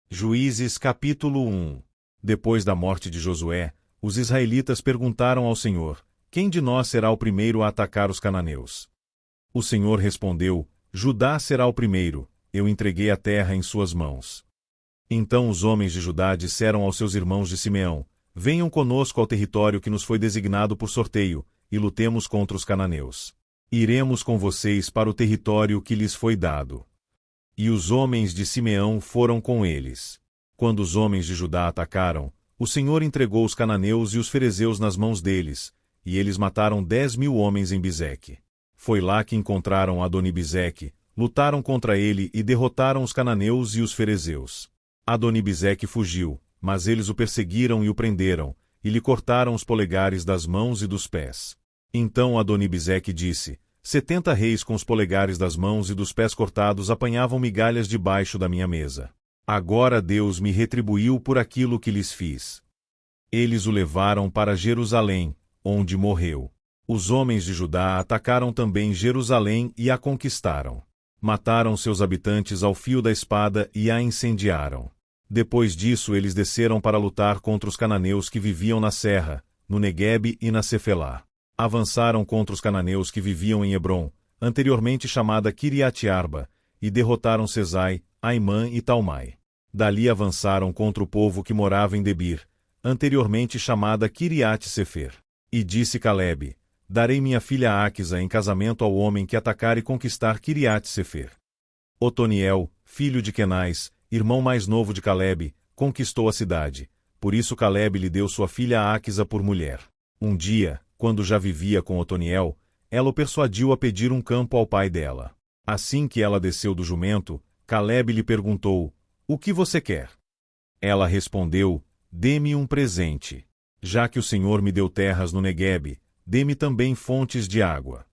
Juízes capítulo 1. Depois da morte de Josué, os israelitas perguntaram ao Senhor: quem de nós será o primeiro a atacar os cananeus? O Senhor respondeu: Judá será o primeiro, eu entreguei a terra em suas mãos. Então os homens de Judá disseram aos seus irmãos de Simeão: venham conosco ao território que nos foi designado por sorteio, e lutemos contra os cananeus. Iremos com vocês para o território que lhes foi dado. E os homens de Simeão foram com eles. Quando os homens de Judá atacaram, o Senhor entregou os cananeus e os ferezeus nas mãos deles, e eles mataram 10.000 homens em Bizeque. Foi lá que encontraram Adoni-Bizeque, lutaram contra ele e derrotaram os cananeus e os ferezeus. Adoni-Bizeque fugiu, mas eles o perseguiram e o prenderam, e lhe cortaram os polegares das mãos e dos pés. Então Adoni-Bizeque disse: 70 reis com os polegares das mãos e dos pés cortados apanhavam migalhas debaixo da minha mesa. Agora Deus me retribuiu por aquilo que lhes fiz. Eles o levaram para Jerusalém, onde morreu. Os homens de Judá atacaram também Jerusalém e a conquistaram. Mataram seus habitantes ao fio da espada e a incendiaram. Depois disso eles desceram para lutar contra os cananeus que viviam na serra, no Neguebe e na Cefelá. Avançaram contra os cananeus que viviam em Hebrom, anteriormente chamada Quiriate-Arba, e derrotaram Sesai, Aimã e Talmai. Dali avançaram contra o povo que morava em Debir, anteriormente chamada Quiriate-Sefer. E disse Calebe: darei minha filha Áquisa em casamento ao homem que atacar e conquistar Quiriate-Sefer. Otoniel, filho de Quenais, irmão mais novo de Calebe, conquistou a cidade. Por isso Calebe lhe deu sua filha Áquisa por mulher. Um dia, quando já vivia com Otoniel, ela o persuadiu a pedir um campo ao pai dela. Assim que ela desceu do jumento, Calebe lhe perguntou: o que você quer? Ela respondeu: dê-me um presente. Já que o Senhor me deu terras no Neguebe, dê-me também fontes de água.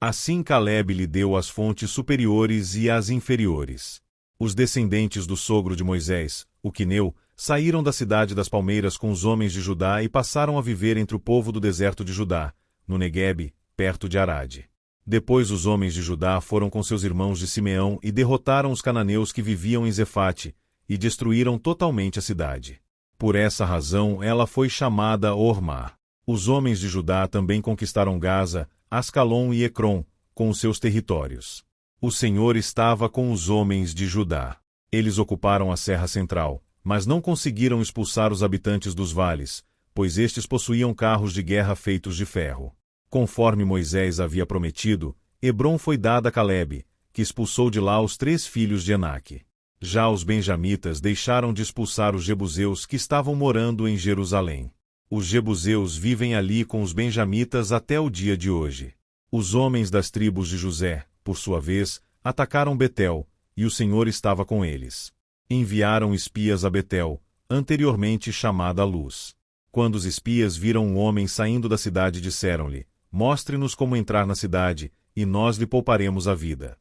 Assim Calebe lhe deu as fontes superiores e as inferiores. Os descendentes do sogro de Moisés, o Quineu, saíram da cidade das palmeiras com os homens de Judá e passaram a viver entre o povo do deserto de Judá, no Neguebe, perto de Arade. Depois os homens de Judá foram com seus irmãos de Simeão e derrotaram os cananeus que viviam em Zefate, e destruíram totalmente a cidade. Por essa razão ela foi chamada Ormá. Os homens de Judá também conquistaram Gaza, Ascalon e Ecrom, com os seus territórios. O Senhor estava com os homens de Judá. Eles ocuparam a Serra Central, mas não conseguiram expulsar os habitantes dos vales, pois estes possuíam carros de guerra feitos de ferro. Conforme Moisés havia prometido, Hebrom foi dada a Calebe, que expulsou de lá os 3 filhos de Enaque. Já os benjamitas deixaram de expulsar os jebuseus que estavam morando em Jerusalém. Os jebuseus vivem ali com os benjamitas até o dia de hoje. Os homens das tribos de José, por sua vez, atacaram Betel, e o Senhor estava com eles. Enviaram espias a Betel, anteriormente chamada Luz. Quando os espias viram um homem saindo da cidade, disseram-lhe: mostre-nos como entrar na cidade, e nós lhe pouparemos a vida.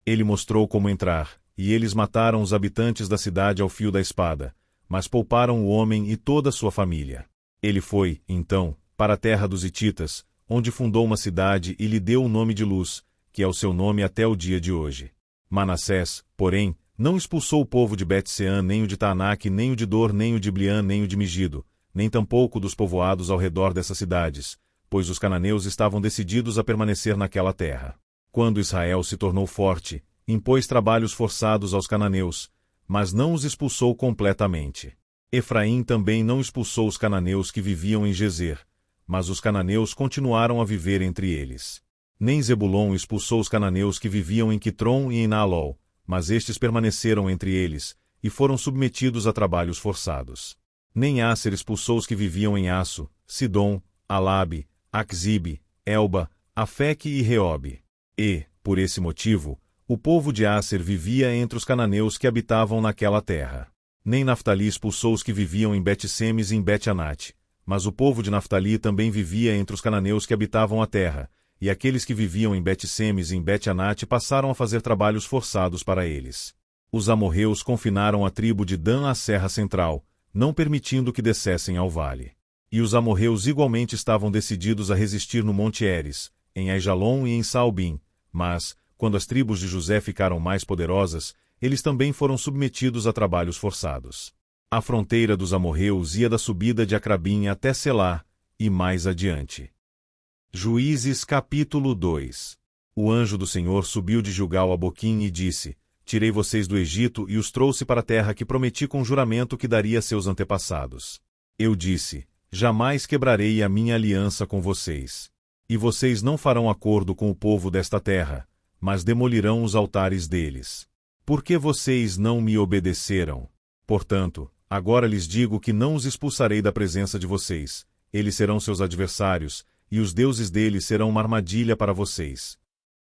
Ele mostrou como entrar, e eles mataram os habitantes da cidade ao fio da espada, mas pouparam o homem e toda a sua família. Ele foi, então, para a terra dos Hititas, onde fundou uma cidade e lhe deu o nome de Luz, que é o seu nome até o dia de hoje. Manassés, porém, não expulsou o povo de Bet-Sean, nem o de Taanaque, nem o de Dor, nem o de Bliã, nem o de Megido, nem tampouco dos povoados ao redor dessas cidades, pois os cananeus estavam decididos a permanecer naquela terra. Quando Israel se tornou forte, impôs trabalhos forçados aos cananeus, mas não os expulsou completamente. Efraim também não expulsou os cananeus que viviam em Gezer, mas os cananeus continuaram a viver entre eles. Nem Zebulon expulsou os cananeus que viviam em Quitrom e em Naalol, mas estes permaneceram entre eles, e foram submetidos a trabalhos forçados. Nem Asser expulsou os que viviam em Aço, Sidom, Alabe, Aczibe, Elba, Afeque e Reobe. E, por esse motivo, o povo de Asser vivia entre os cananeus que habitavam naquela terra. Nem Naftali expulsou os que viviam em Bet-Semes e em Bet-Anate, mas o povo de Naftali também vivia entre os cananeus que habitavam a terra, e aqueles que viviam em Bet-Semes e em Bet-Anate passaram a fazer trabalhos forçados para eles. Os amorreus confinaram a tribo de Dan à Serra Central, não permitindo que descessem ao vale. E os amorreus igualmente estavam decididos a resistir no Monte Heres, em Aijalon e em Saalbim, mas, quando as tribos de José ficaram mais poderosas, eles também foram submetidos a trabalhos forçados. A fronteira dos amorreus ia da subida de Acrabim até Selá, e mais adiante. Juízes capítulo 2. O anjo do Senhor subiu de Gilgal a Boquim e disse: Tirei vocês do Egito e os trouxe para a terra que prometi com juramento que daria a seus antepassados. Eu disse: Jamais quebrarei a minha aliança com vocês. E vocês não farão acordo com o povo desta terra, mas demolirão os altares deles. Porque vocês não me obedeceram? Portanto, agora lhes digo que não os expulsarei da presença de vocês. Eles serão seus adversários, e os deuses deles serão uma armadilha para vocês.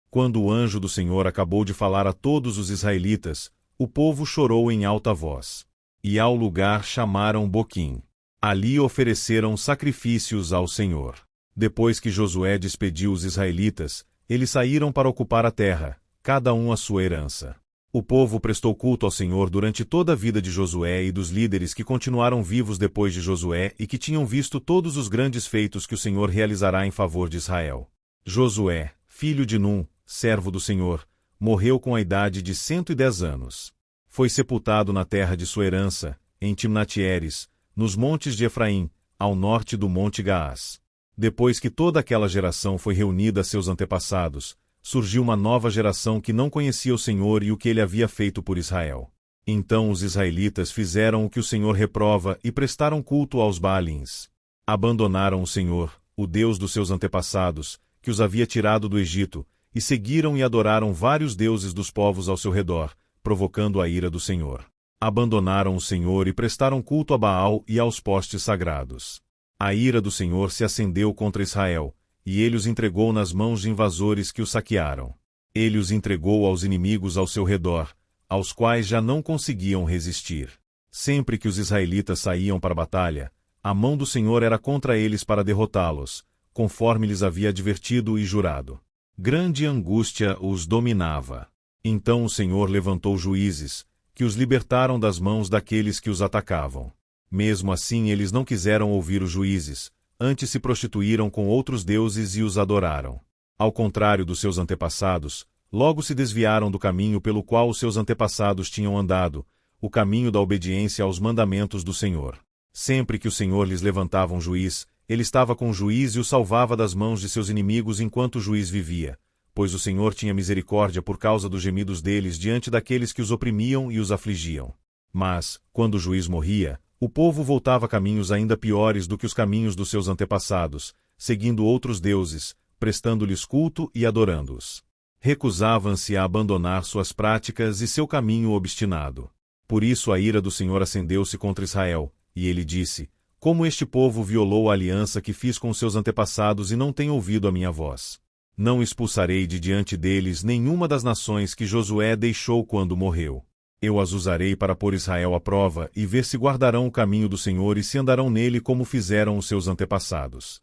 Quando o anjo do Senhor acabou de falar a todos os israelitas, o povo chorou em alta voz. E ao lugar chamaram Boquim. Ali ofereceram sacrifícios ao Senhor. Depois que Josué despediu os israelitas, eles saíram para ocupar a terra, cada um a sua herança. O povo prestou culto ao Senhor durante toda a vida de Josué e dos líderes que continuaram vivos depois de Josué e que tinham visto todos os grandes feitos que o Senhor realizará em favor de Israel. Josué, filho de Num, servo do Senhor, morreu com a idade de 110 anos. Foi sepultado na terra de sua herança, em Timnat-Heres, nos montes de Efraim, ao norte do Monte Gaás. Depois que toda aquela geração foi reunida a seus antepassados, surgiu uma nova geração que não conhecia o Senhor e o que ele havia feito por Israel. Então os israelitas fizeram o que o Senhor reprova e prestaram culto aos Baalins. Abandonaram o Senhor, o Deus dos seus antepassados, que os havia tirado do Egito, e seguiram e adoraram vários deuses dos povos ao seu redor, provocando a ira do Senhor. Abandonaram o Senhor e prestaram culto a Baal e aos postes sagrados. A ira do Senhor se acendeu contra Israel, e ele os entregou nas mãos de invasores que os saquearam. Ele os entregou aos inimigos ao seu redor, aos quais já não conseguiam resistir. Sempre que os israelitas saíam para a batalha, a mão do Senhor era contra eles para derrotá-los, conforme lhes havia advertido e jurado. Grande angústia os dominava. Então o Senhor levantou juízes, que os libertaram das mãos daqueles que os atacavam. Mesmo assim eles não quiseram ouvir os juízes, antes se prostituíram com outros deuses e os adoraram. Ao contrário dos seus antepassados, logo se desviaram do caminho pelo qual os seus antepassados tinham andado, o caminho da obediência aos mandamentos do Senhor. Sempre que o Senhor lhes levantava um juiz, ele estava com o juiz e o salvava das mãos de seus inimigos enquanto o juiz vivia, pois o Senhor tinha misericórdia por causa dos gemidos deles diante daqueles que os oprimiam e os afligiam. Mas, quando o juiz morria, o povo voltava a caminhos ainda piores do que os caminhos dos seus antepassados, seguindo outros deuses, prestando-lhes culto e adorando-os. Recusavam-se a abandonar suas práticas e seu caminho obstinado. Por isso a ira do Senhor acendeu-se contra Israel, e ele disse: Como este povo violou a aliança que fiz com seus antepassados e não tem ouvido a minha voz. Não expulsarei de diante deles nenhuma das nações que Josué deixou quando morreu. Eu as usarei para pôr Israel à prova e ver se guardarão o caminho do Senhor e se andarão nele como fizeram os seus antepassados.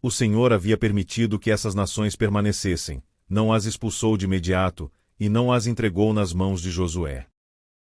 O Senhor havia permitido que essas nações permanecessem, não as expulsou de imediato, e não as entregou nas mãos de Josué.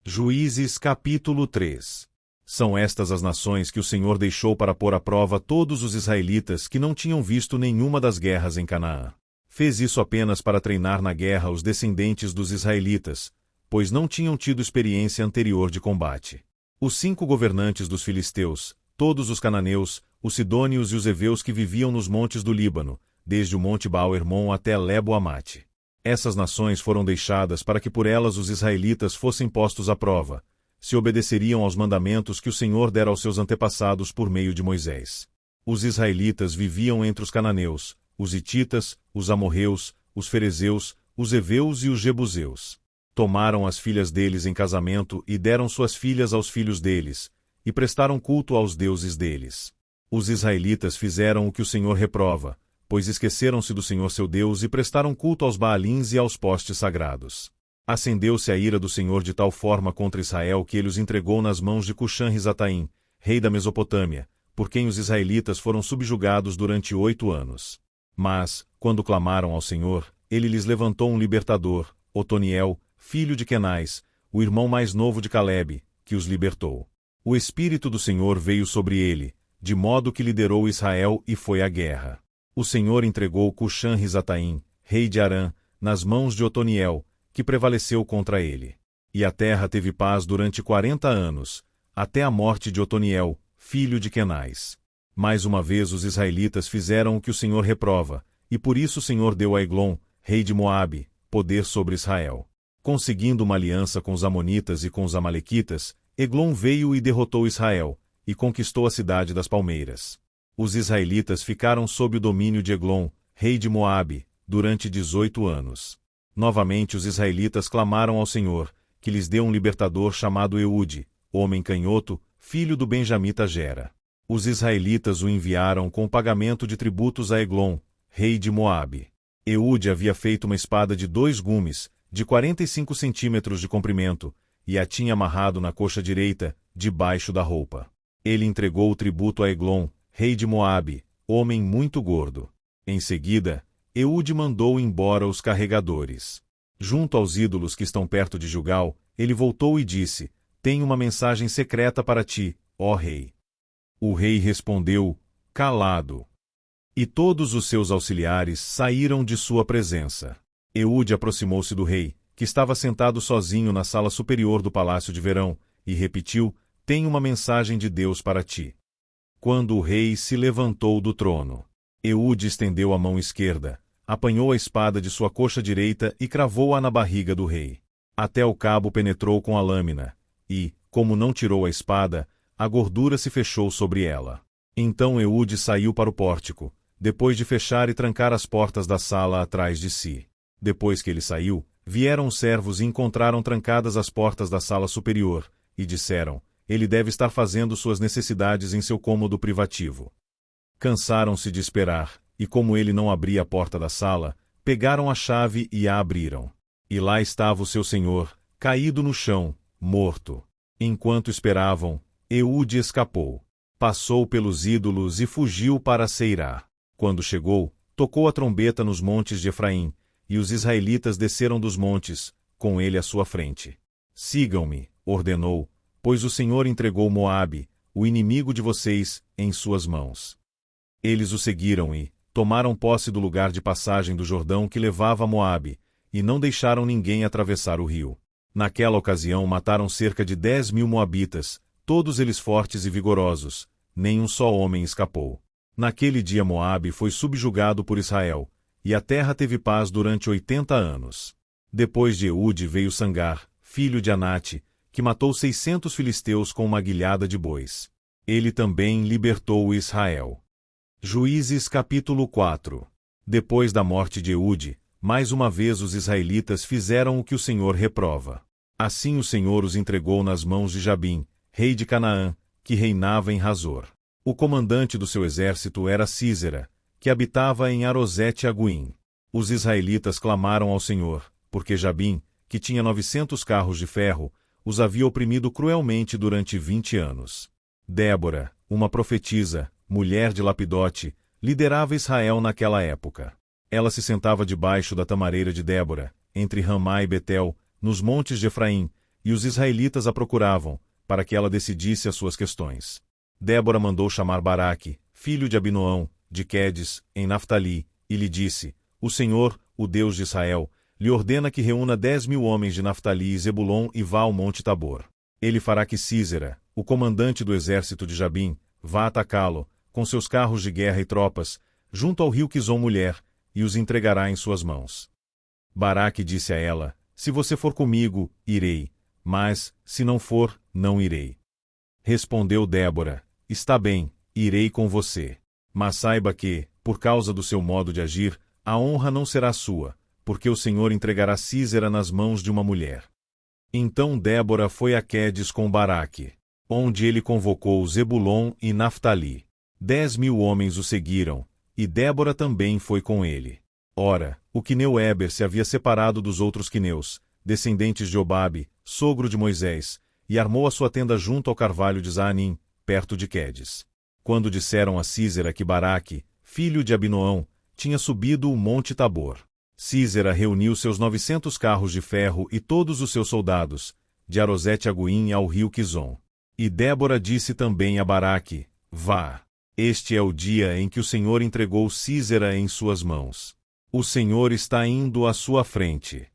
Juízes capítulo 3. São estas as nações que o Senhor deixou para pôr à prova todos os israelitas que não tinham visto nenhuma das guerras em Canaã. Fez isso apenas para treinar na guerra os descendentes dos israelitas, pois não tinham tido experiência anterior de combate. Os 5 governantes dos filisteus, todos os cananeus, os sidônios e os heveus que viviam nos montes do Líbano, desde o monte Baal-Hermon até Lebo-Amate. Essas nações foram deixadas para que por elas os israelitas fossem postos à prova, se obedeceriam aos mandamentos que o Senhor dera aos seus antepassados por meio de Moisés. Os israelitas viviam entre os cananeus, os hititas, os amorreus, os ferezeus, os heveus e os jebuseus. Tomaram as filhas deles em casamento e deram suas filhas aos filhos deles, e prestaram culto aos deuses deles. Os israelitas fizeram o que o Senhor reprova, pois esqueceram-se do Senhor seu Deus e prestaram culto aos Baalins e aos postes sagrados. Acendeu-se a ira do Senhor de tal forma contra Israel que ele os entregou nas mãos de Cuxã-Risataim, rei da Mesopotâmia, por quem os israelitas foram subjugados durante 8 anos. Mas, quando clamaram ao Senhor, ele lhes levantou um libertador, Otoniel, filho de Quenais, o irmão mais novo de Calebe, que os libertou. O Espírito do Senhor veio sobre ele, de modo que liderou Israel e foi à guerra. O Senhor entregou Cuxã-Risataim, rei de Arã, nas mãos de Otoniel, que prevaleceu contra ele. E a terra teve paz durante 40 anos, até a morte de Otoniel, filho de Kenaz. Mais uma vez os israelitas fizeram o que o Senhor reprova, e por isso o Senhor deu a Eglon, rei de Moabe, poder sobre Israel. Conseguindo uma aliança com os amonitas e com os amalequitas, Eglon veio e derrotou Israel, e conquistou a cidade das palmeiras. Os israelitas ficaram sob o domínio de Eglon, rei de Moabe, durante 18 anos. Novamente os israelitas clamaram ao Senhor, que lhes deu um libertador chamado Eude, homem canhoto, filho do benjamita Gera. Os israelitas o enviaram com o pagamento de tributos a Eglon, rei de Moabe. Eude havia feito uma espada de 2 gumes, de 45 centímetros de comprimento, e a tinha amarrado na coxa direita, debaixo da roupa. Ele entregou o tributo a Eglon, rei de Moabe, homem muito gordo. Em seguida, Eude mandou embora os carregadores. Junto aos ídolos que estão perto de Gilgal, ele voltou e disse: Tenho uma mensagem secreta para ti, ó rei. O rei respondeu: Calado. E todos os seus auxiliares saíram de sua presença. Eude aproximou-se do rei, que estava sentado sozinho na sala superior do palácio de verão, e repetiu: Tenho uma mensagem de Deus para ti. Quando o rei se levantou do trono, Eude estendeu a mão esquerda, apanhou a espada de sua coxa direita e cravou-a na barriga do rei. Até o cabo penetrou com a lâmina, e, como não tirou a espada, a gordura se fechou sobre ela. Então Eude saiu para o pórtico, depois de fechar e trancar as portas da sala atrás de si. Depois que ele saiu, vieram os servos e encontraram trancadas as portas da sala superior, e disseram: Ele deve estar fazendo suas necessidades em seu cômodo privativo. Cansaram-se de esperar, e como ele não abria a porta da sala, pegaram a chave e a abriram. E lá estava o seu senhor, caído no chão, morto. Enquanto esperavam, Eude escapou. Passou pelos ídolos e fugiu para Seirá. Quando chegou, tocou a trombeta nos montes de Efraim, e os israelitas desceram dos montes, com ele à sua frente. Sigam-me, ordenou, pois o Senhor entregou Moabe, o inimigo de vocês, em suas mãos. Eles o seguiram e tomaram posse do lugar de passagem do Jordão que levava a Moabe, e não deixaram ninguém atravessar o rio. Naquela ocasião mataram cerca de 10.000 moabitas, todos eles fortes e vigorosos, nem um só homem escapou. Naquele dia Moabe foi subjugado por Israel, e a terra teve paz durante 80 anos. Depois de Eude veio Sangar, filho de Anate, que matou 600 filisteus com uma guilhada de bois. Ele também libertou Israel. Juízes capítulo 4. Depois da morte de Eude, mais uma vez os israelitas fizeram o que o Senhor reprova. Assim o Senhor os entregou nas mãos de Jabim, rei de Canaã, que reinava em Razor. O comandante do seu exército era Sísera, que habitava em Arosete-Aguim. Os israelitas clamaram ao Senhor, porque Jabim, que tinha 900 carros de ferro, os havia oprimido cruelmente durante 20 anos. Débora, uma profetisa, mulher de Lapidote, liderava Israel naquela época. Ela se sentava debaixo da tamareira de Débora, entre Ramá e Betel, nos montes de Efraim, e os israelitas a procuravam, para que ela decidisse as suas questões. Débora mandou chamar Baraque, filho de Abinoão, de Quedes, em Naftali, e lhe disse: O Senhor, o Deus de Israel, lhe ordena que reúna 10.000 homens de Naftali e Zebulon e vá ao monte Tabor. Ele fará que Sísera, o comandante do exército de Jabim, vá atacá-lo, com seus carros de guerra e tropas, junto ao rio Quizon mulher, e os entregará em suas mãos. Baraque disse a ela: Se você for comigo, irei, mas, se não for, não irei. Respondeu Débora: Está bem, irei com você. Mas saiba que, por causa do seu modo de agir, a honra não será sua, porque o Senhor entregará Sísera nas mãos de uma mulher. Então Débora foi a Quedes com Baraque, onde ele convocou Zebulon e Naftali. 10.000 homens o seguiram, e Débora também foi com ele. Ora, o quineu Éber se havia separado dos outros quineus, descendentes de Obabe, sogro de Moisés, e armou a sua tenda junto ao carvalho de Zaanim, perto de Quedes. Quando disseram a Sísera que Baraque, filho de Abinoão, tinha subido o monte Tabor, Sísera reuniu seus 900 carros de ferro e todos os seus soldados, de Arosete-Aguim ao rio Quizon. E Débora disse também a Baraque: Vá. Este é o dia em que o Senhor entregou Sísera em suas mãos. O Senhor está indo à sua frente.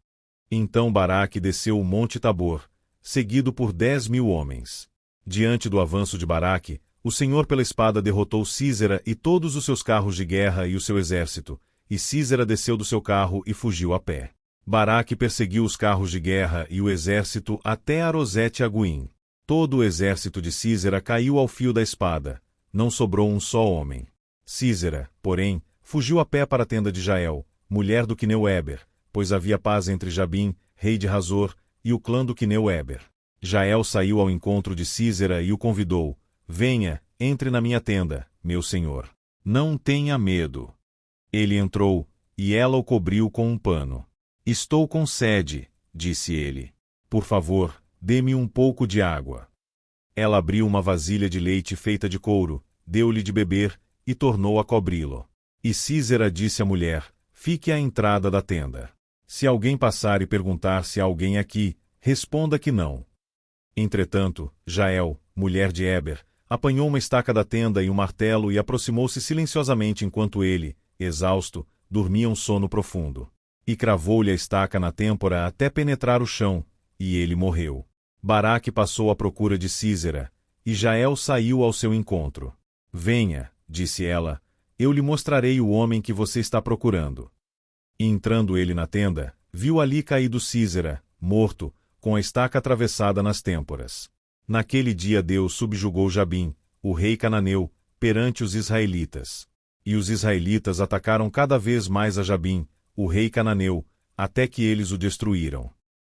Então Baraque desceu o monte Tabor, seguido por 10.000 homens. Diante do avanço de Baraque, o Senhor pela espada derrotou Sísera e todos os seus carros de guerra e o seu exército, e Sísera desceu do seu carro e fugiu a pé. Baraque perseguiu os carros de guerra e o exército até Arosete-Aguim. Todo o exército de Sísera caiu ao fio da espada, não sobrou um só homem. Sísera, porém, fugiu a pé para a tenda de Jael, mulher do quineu Eber, pois havia paz entre Jabim, rei de Razor, e o clã do quineu Eber. Jael saiu ao encontro de Sísera e o convidou: venha, entre na minha tenda, meu senhor. Não tenha medo. Ele entrou, e ela o cobriu com um pano. Estou com sede, disse ele. Por favor, dê-me um pouco de água. Ela abriu uma vasilha de leite feita de couro, deu-lhe de beber, e tornou a cobri-lo. E Sísera disse à mulher: fique à entrada da tenda. Se alguém passar e perguntar se há alguém aqui, responda que não. Entretanto, Jael, mulher de Eber, apanhou uma estaca da tenda e um martelo e aproximou-se silenciosamente enquanto ele, exausto, dormia um sono profundo. E cravou-lhe a estaca na têmpora até penetrar o chão, e ele morreu. Baraque passou à procura de Sísera, e Jael saiu ao seu encontro. Venha, disse ela, eu lhe mostrarei o homem que você está procurando. E entrando ele na tenda, viu ali caído Sísera, morto, com a estaca atravessada nas têmporas. Naquele dia Deus subjugou Jabim, o rei cananeu, perante os israelitas. E os israelitas atacaram cada vez mais a Jabim, o rei cananeu, até que eles o destruíram.